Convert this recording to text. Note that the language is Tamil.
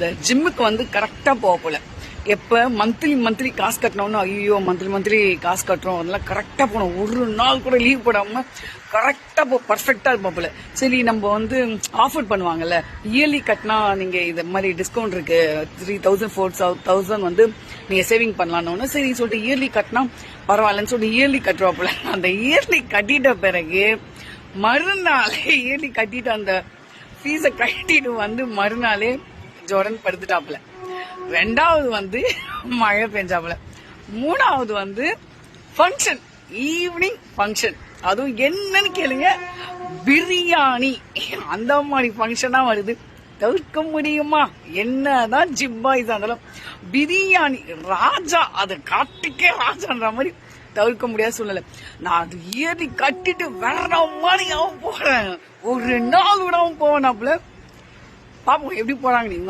இந்த ஜிம்முக்கு வந்து கரெக்டா போகல. எப்ப மந்த்லி காசு கட்டணும்னு ஐயோ மந்த்லி காசு கட்டுறோம், அதெல்லாம் கரெக்டா போகணும். ஒரு நாள் கூட லீவ் போடாம கரெக்டா பர்ஃபெக்டா இருப்போம் போல. சரி நம்ம வந்து ஆஃபர் பண்ணுவாங்கல்ல, இயர்லி கட்டினா நீங்க இது மாதிரி டிஸ்கவுண்ட் இருக்கு 3000 4000 வந்து நீங்க சேவிங் பண்ணலாம்னு சரி சொல்லிட்டு இயர்லி கட்டினா பரவாயில்லன்னு சொல்லிட்டு இயர்லி கட்டுறோம் போல. அந்த இயர்லி கட்டிட்ட பிறகு மறுநாளே இயர்லி கட்டிட்டு அந்த ஃபீஸை கட்டிட்டு வந்து மறுநாளே ஜோரன் படுத்துட்டாப்புல. ரெண்டாவது வந்து மழை பெஞ்சாப்புல. மூணாவது வந்து ஃபங்க்ஷன், ஈவினிங் ஃபங்க்ஷன். அதுவும் என்னன்னு கேளுங்க, பிரியாணி. அந்த மாதிரி ஃபங்க்ஷனா வருது. தவிர்க்க முடியுமா? என்னதான் ஜிப்பாய்ஸா இருந்தாலும் பிரியாணி ராஜா, அதை காட்டுக்கே ராஜான்ற மாதிரி தவிர்க்க முடியாத சூழ்நிலை. நான் அது ஏறி கட்டிட்டு வேற மாதிரியாவும் போறேன். ஒரு நாள் விடாவும் போவேனாப்புல. பாப்போம் எப்படி போறாங்க நீங்க.